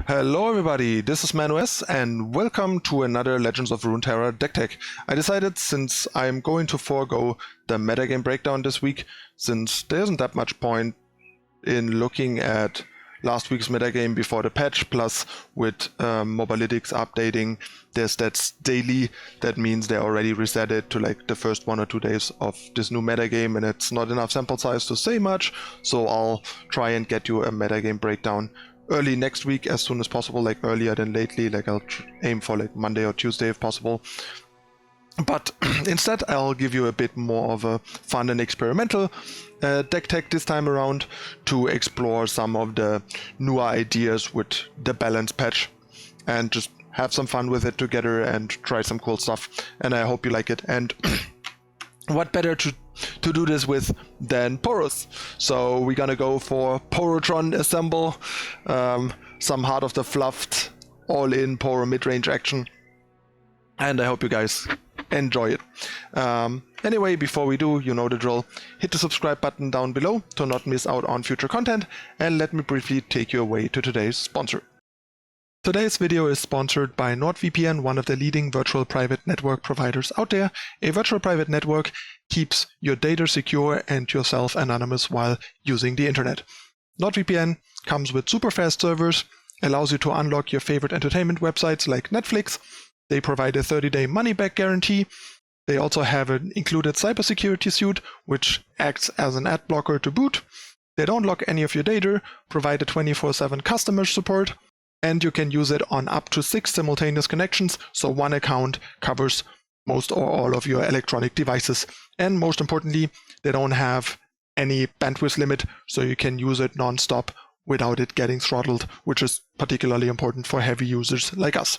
Hello everybody, this is ManuS and welcome to another Legends of Runeterra deck tech. I decided, since I'm going to forego the metagame breakdown this week, since there isn't that much point in looking at last week's metagame before the patch, plus with Mobalytics updating their stats daily, that means they already reset it to like the first 1 or 2 days of this new metagame, and it's not enough sample size to say much, so I'll try and get you a metagame breakdown early next week as soon as possible, like earlier than lately. Like I'll aim for like Monday or Tuesday if possible. But instead I'll give you a bit more of a fun and experimental deck tech this time around to explore some of the newer ideas with the balance patch and just have some fun with it together and try some cool stuff. And I hope you like it. And what better to do this with than Poros. So we're gonna go for Porotron assemble, some Heart of the Fluffed all-in Poro Midrange action, and I hope you guys enjoy it. Anyway, before we do, you know the drill. Hit the subscribe button down below to not miss out on future content, and let me briefly take you away to today's sponsor. Today's video is sponsored by NordVPN, one of the leading virtual private network providers out there. A virtual private network keeps your data secure and yourself anonymous while using the internet. NordVPN comes with super fast servers, allows you to unlock your favorite entertainment websites like Netflix. They provide a 30-day money-back guarantee. They also have an included cybersecurity suite, which acts as an ad blocker to boot. They don't lock any of your data, provide a 24/7 customer support, and you can use it on up to 6 simultaneous connections, so one account covers most or all of your electronic devices. And most importantly, they don't have any bandwidth limit, so you can use it non-stop without it getting throttled, which is particularly important for heavy users like us.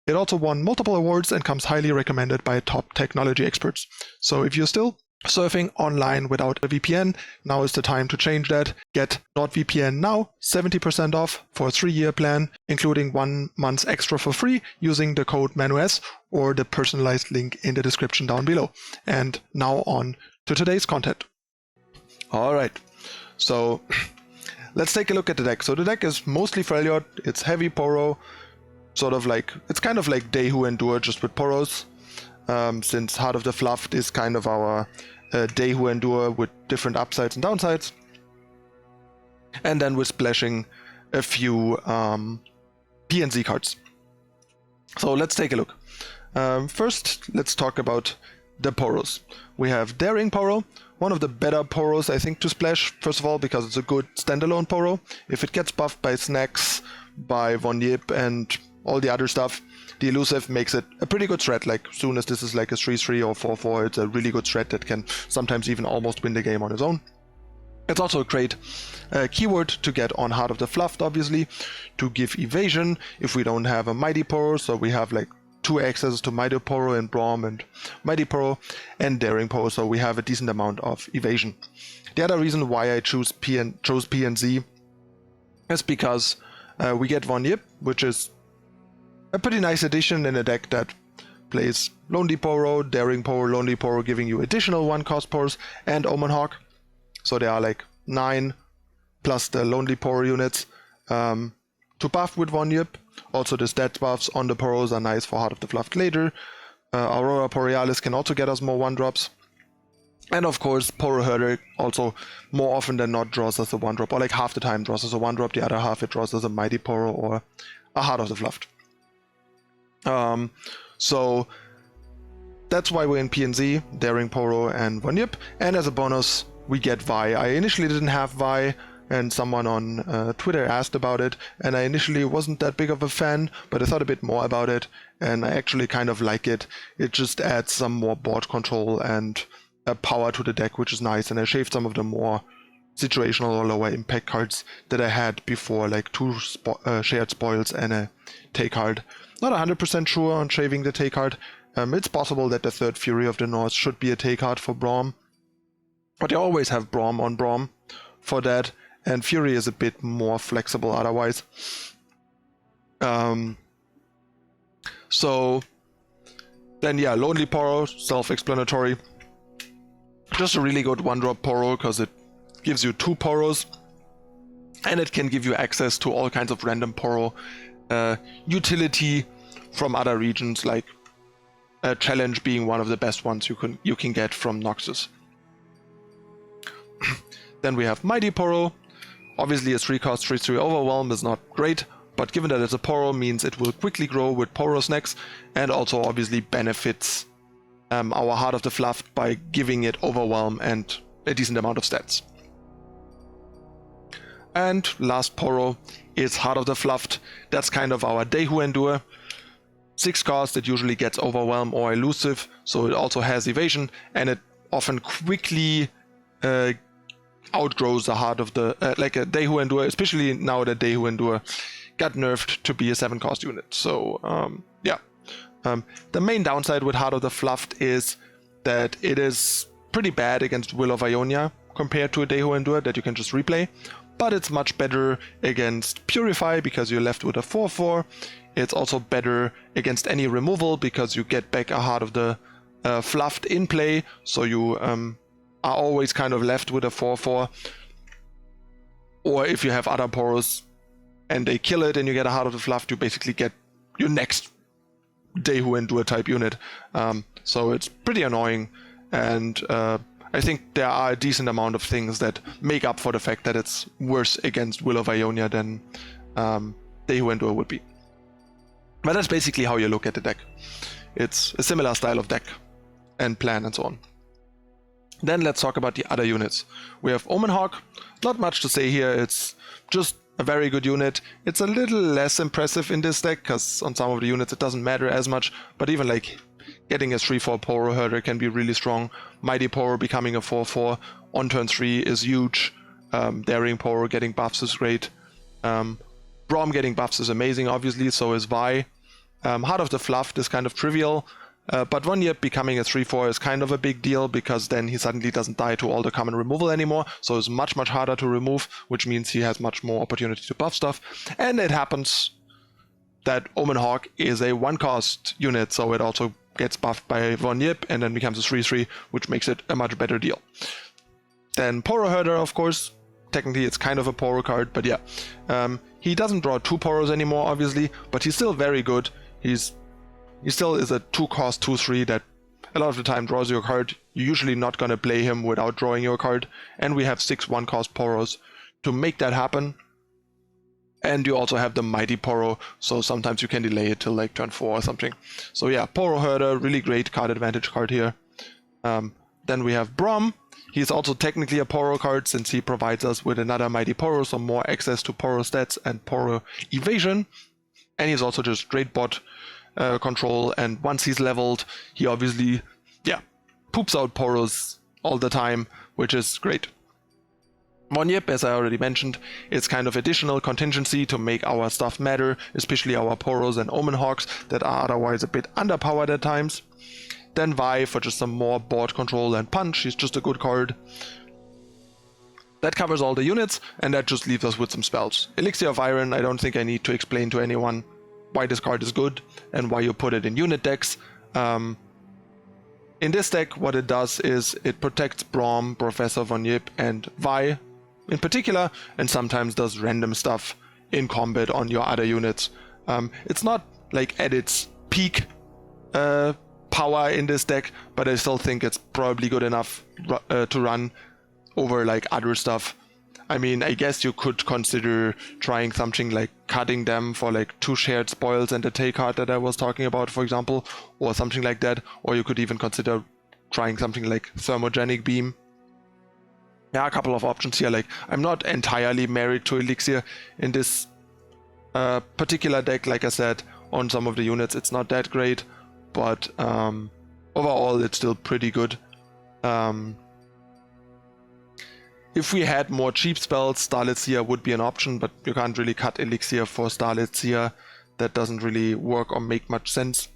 It also won multiple awards and comes highly recommended by top technology experts. So if you're still surfing online without a VPN, now is the time to change that. Get NordVPN now, 70% off for a 3-year plan, including 1 month extra for free using the code ManuS or the personalized link in the description down below. And now on to today's content. Alright, so let's take a look at the deck. So the deck is mostly Freljord, it's heavy Poro, it's kind of like Dehu Endure just with Poros, since Heart of the Fluffed is kind of our Dehu Endure with different upsides and downsides. And then we're splashing a few PNZ cards. So let's take a look. First, let's talk about the Poros. We have Daring Poro, one of the better Poros I think to splash, first of all because it's a good standalone Poro. If it gets buffed by snacks, by Von Yip and all the other stuff, the elusive makes it a pretty good threat. Like soon as this is like a 3-3 or 4-4, it's a really good threat that can sometimes even almost win the game on its own. It's also a great keyword to get on Heart of the Fluffed, obviously, to give evasion if we don't have a Mighty Poro. So we have like 2 accesses to Mighty Poro and Braum and Mighty Poro and Daring Poro, so we have a decent amount of evasion. The other reason why I chose PNZ is because we get Von Yip, which is a pretty nice addition in a deck that plays Lonely Poro, Daring Poro, Lonely Poro, giving you additional 1-cost Poros, and Omen Hawk. So there are like 9 plus the Lonely Poro units to buff with Von Yip. Also the stats buffs on the Poros are nice for Heart of the Fluffed later. Aurora Borealis can also get us more 1-drops. And of course, Poro Herder also more often than not draws us a 1-drop, or like half the time draws us a 1-drop, the other half it draws us a Mighty Poro or a Heart of the Fluffed. So that's why we're in PNZ, Daring Poro and Von Yip. And as a bonus, we get Vi. I initially didn't have Vi, and someone on Twitter asked about it, and I initially wasn't that big of a fan, but I thought a bit more about it, and I actually kind of like it. It just adds some more board control and power to the deck, which is nice, and I shaved some of the more situational or lower impact cards that I had before, like 2 shared spoils and a take card. Not 100% sure on shaving the take card. It's possible that the 3rd Fury of the North should be a take card for Braum, but you always have Braum on Braum for that, and Fury is a bit more flexible otherwise. So then yeah, Lonely Poro, self-explanatory. Just a really good 1-drop Poro because it gives you 2 Poros, and it can give you access to all kinds of random Poro utility from other regions, like Challenge being one of the best ones you can get from Noxus. Then we have Mighty Poro. Obviously a 3-cost 3/3 Overwhelm is not great, but given that it's a Poro means it will quickly grow with Poro snacks, and also obviously benefits our Heart of the Fluff by giving it Overwhelm and a decent amount of stats. And last Poro is Heart of the Fluffed. That's kind of our Dehu Endure. 6 cost, it usually gets Overwhelm or Elusive, so it also has Evasion, and it often quickly outgrows the Heart of the... like a Dehu Endure, especially now that Dehu Endure got nerfed to be a 7-cost unit. So, yeah. The main downside with Heart of the Fluffed is that it is pretty bad against Will of Ionia compared to a Dehu Endure that you can just replay, but it's much better against Purify because you're left with a 4/4. It's also better against any removal because you get back a Heart of the Fluffed in play, so you are always kind of left with a 4/4. Or if you have other Poros and they kill it and you get a Heart of the Fluffed, you basically get your next Dehu Endure type unit. So it's pretty annoying, and I think there are a decent amount of things that make up for the fact that it's worse against Will of Ionia than Dehu Endure would be. But that's basically how you look at the deck. It's a similar style of deck and plan and so on. Then let's talk about the other units. We have Omen Hawk. Not much to say here. It's just a very good unit. It's a little less impressive in this deck because on some of the units it doesn't matter as much. But even like getting a 3/4 Poro herder can be really strong. Mighty Poro becoming a 4/4 on turn 3 is huge. Daring Poro getting buffs is great. Braum getting buffs is amazing, obviously, so is Vi. Heart of the Fluff is kind of trivial, but Von Yip becoming a 3/4 is kind of a big deal because then he suddenly doesn't die to all the common removal anymore, so it's much harder to remove, which means he has much more opportunity to buff stuff. And it happens that Omen Hawk is a 1-cost unit, so it also gets buffed by Von Yip and then becomes a 3/3, which makes it a much better deal. Then Poro Herder, of course. Technically it's kind of a Poro card, but yeah. He doesn't draw 2 Poros anymore, obviously, but he's still very good. He still is a 2-cost 2/3 that a lot of the time draws your card. You're usually not going to play him without drawing your card, and we have 6 1-cost Poros to make that happen. And you also have the Mighty Poro, so sometimes you can delay it till like turn 4 or something. So yeah, Poro Herder, really great card advantage card here. Then we have Braum. He's also technically a Poro card since he provides us with another Mighty Poro, so more access to Poro stats and Poro evasion. And he's also just straight bot control, and once he's leveled, he obviously, yeah, poops out Poros all the time, which is great. Von Yip, as I already mentioned, is kind of additional contingency to make our stuff matter, especially our Poros and Omen Hawks that are otherwise a bit underpowered at times. Then Vi for just some more board control and punch. He's just a good card. That covers all the units, and that just leaves us with some spells. Elixir of Iron, I don't think I need to explain to anyone why this card is good and why you put it in unit decks. In this deck, what it does is it protects Braum, Professor Von Yip, and Vi in particular, and sometimes does random stuff in combat on your other units. It's not like at its peak power in this deck, but I still think it's probably good enough to run over like other stuff. I mean, I guess you could consider trying something like cutting them for like 2 shared spoils and a take card that I was talking about, for example, or something like that. Or you could even consider trying something like Thermogenic Beam. Yeah, a couple of options here. Like, I'm not entirely married to Elixir in this particular deck. Like I said, on some of the units it's not that great, but overall it's still pretty good. If we had more cheap spells, Starlit Seer would be an option, but you can't really cut Elixir for Starlit Seer. That doesn't really work or make much sense.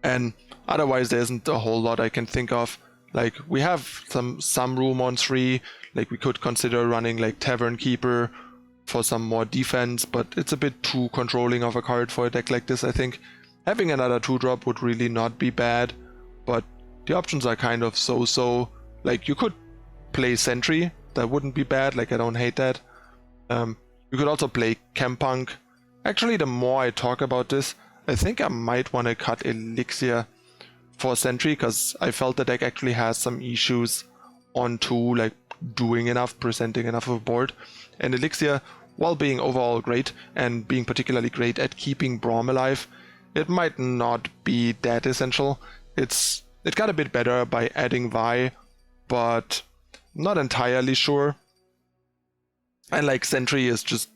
And otherwise there isn't a whole lot I can think of. Like, we have some room on 3, like we could consider running like Tavern Keeper for some more defense, but it's a bit too controlling of a card for a deck like this, I think. Having another 2-drop would really not be bad, but the options are kind of so-so. Like, you could play Sentry, that wouldn't be bad, like I don't hate that. You could also play Campunk, Actually, the more I talk about this, I think I might want to cut Elixir for Sentry, because I felt the deck actually has some issues on 2, like doing enough, presenting enough of a board. And Elixir, while being overall great, and being particularly great at keeping Braum alive, it might not be that essential. It got a bit better by adding Vi, but not entirely sure. And like Sentry is just,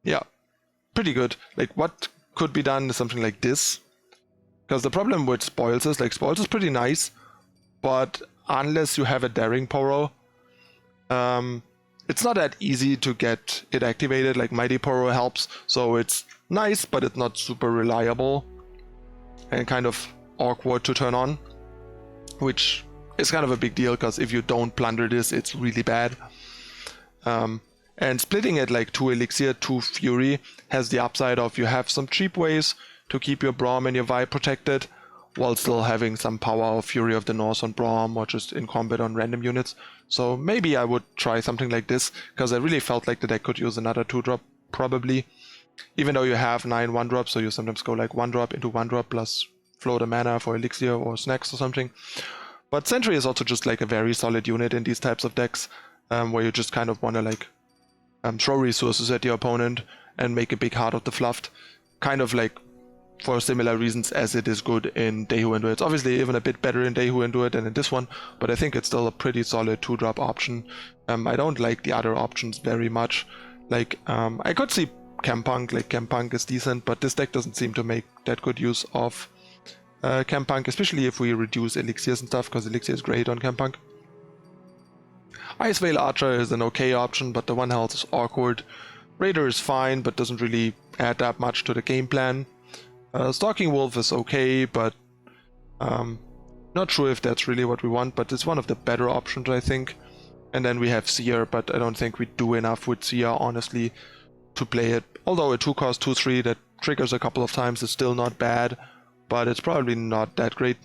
yeah, pretty good. Like what could be done is something like this. Because the problem with Spoils is, like, Spoils is pretty nice, but unless you have a Daring Poro, it's not that easy to get it activated. Like Mighty Poro helps, so it's nice, but it's not super reliable and kind of awkward to turn on, which is kind of a big deal, because if you don't plunder this, it's really bad. And splitting it like 2 Elixir, 2 Fury has the upside of you have some cheap ways to keep your Braum and your Vi protected, while still having some power of Fury of the North on Braum, or just in combat on random units. So maybe I would try something like this, because I really felt like the deck could use another 2-drop, probably. Even though you have 9 1-drops, so you sometimes go like 1-drop into 1-drop plus float a mana for Elixir or snacks or something. But Sentry is also just like a very solid unit in these types of decks, where you just kind of want to like throw resources at your opponent and make a big Heart of the Fluff, kind of like for similar reasons as it is good in Dehu Endure. It's obviously even a bit better in Dehu Endure than in this one, but I think it's still a pretty solid 2-drop option. I don't like the other options very much. Like, I could see Campunk, like Campunk is decent, but this deck doesn't seem to make that good use of Campunk, especially if we reduce Elixirs and stuff, because Elixir is great on Campunk. Ice Veil Archer is an okay option, but the 1 health is awkward. Raider is fine, but doesn't really add that much to the game plan. Stalking Wolf is okay, but not sure if that's really what we want, but it's one of the better options, I think. And then we have Seer, but I don't think we do enough with Seer, honestly, to play it. Although a 2-cost 2/3 that triggers a couple of times is still not bad, but it's probably not that great.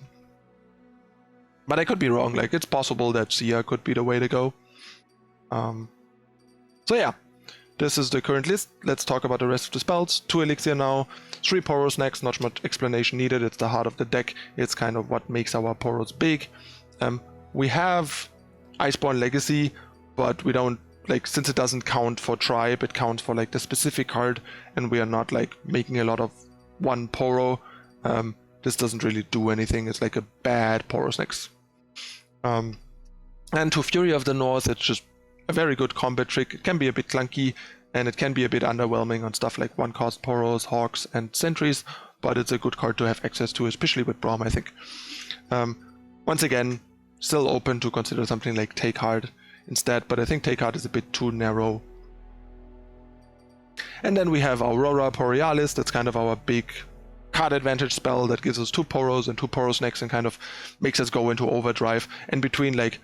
But I could be wrong, like it's possible that Seer could be the way to go. So yeah, this is the current list. Let's talk about the rest of the spells. 2 Elixir now, 3 Poros next, not much explanation needed. It's the heart of the deck. It's kind of what makes our Poros big. We have Iceborne Legacy, but we don't, like, since it doesn't count for tribe, it counts for like the specific card, and we are not like making a lot of 1 Poro. This doesn't really do anything. It's like a bad Poros next. And to Fury of the North, it's just a very good combat trick. It can be a bit clunky, and it can be a bit underwhelming on stuff like 1-cost Poros, Hawks, and Sentries, but it's a good card to have access to, especially with Braum, I think. Once again, still open to consider something like Take Heart instead, but I think Take Heart is a bit too narrow. And then we have Aurora Borealis. That's kind of our big card advantage spell that gives us 2 Poros and 2 Poros next, and kind of makes us go into overdrive. And between like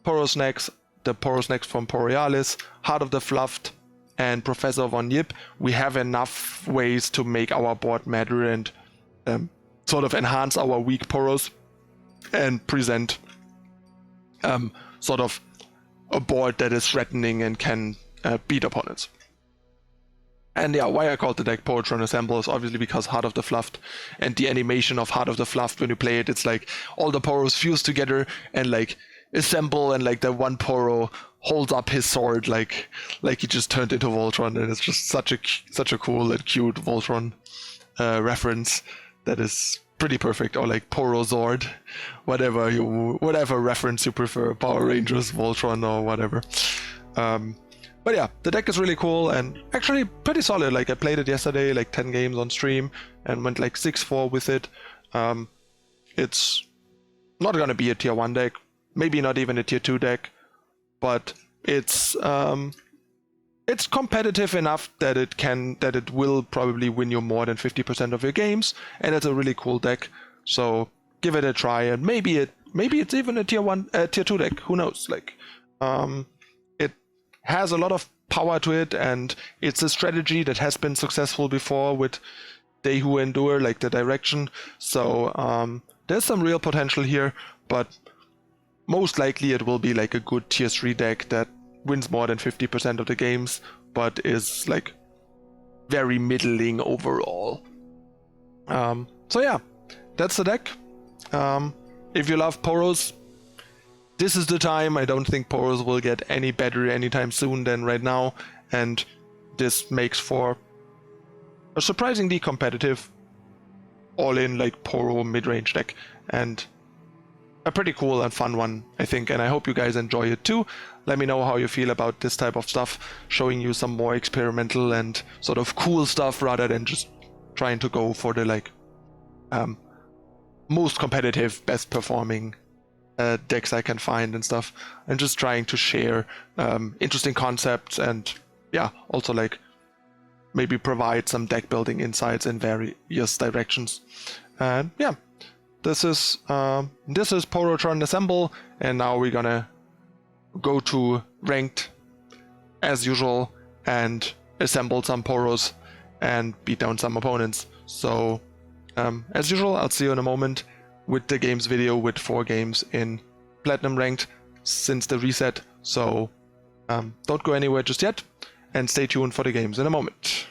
Poros next, the Poros next from Borealis, Heart of the Fluff, and Professor Von Yip, we have enough ways to make our board matter and sort of enhance our weak Poros and present sort of a board that is threatening and can beat opponents. And yeah, why I called the deck Porotron Assemble is obviously because Heart of the Fluff and the animation of Heart of the Fluff, when you play it, it's like all the Poros fuse together and like assemble, and like the 1 Poro holds up his sword like he just turned into Voltron, and it's just such a cool and cute Voltron reference that is pretty perfect. Or like Poro Zord, whatever reference you prefer, Power Rangers, Voltron, or whatever. But yeah, the deck is really cool and actually pretty solid. Like I played it yesterday, like 10 games on stream, and went like 6-4 with it. It's not gonna be a tier 1 deck, maybe not even a tier 2 deck, but it's competitive enough that it will probably win you more than 50% of your games, and it's a really cool deck. So give it a try, and maybe it's even a tier 2 deck. Who knows? Like, it has a lot of power to it, and it's a strategy that has been successful before with Dehu Endure, like the direction. So there's some real potential here, but most likely it will be like a good tier 3 deck that wins more than 50% of the games, but is like very middling overall. So yeah, that's the deck. If you love Poros, this is the time. I don't think Poros will get any better anytime soon than right now, and this makes for a surprisingly competitive all-in like Poro mid-range deck, and a pretty cool and fun one, I think, and I hope you guys enjoy it too. Let me know how you feel about this type of stuff, showing you some more experimental and sort of cool stuff rather than just trying to go for the like most competitive, best performing decks I can find and stuff. I'm just trying to share interesting concepts and yeah, also like maybe provide some deck building insights in various directions. And yeah, this is Porotron Assemble, and now we're gonna go to ranked as usual and assemble some Poros and beat down some opponents. So as usual, I'll see you in a moment with the games video with 4 games in Platinum ranked since the reset. So don't go anywhere just yet, and stay tuned for the games in a moment.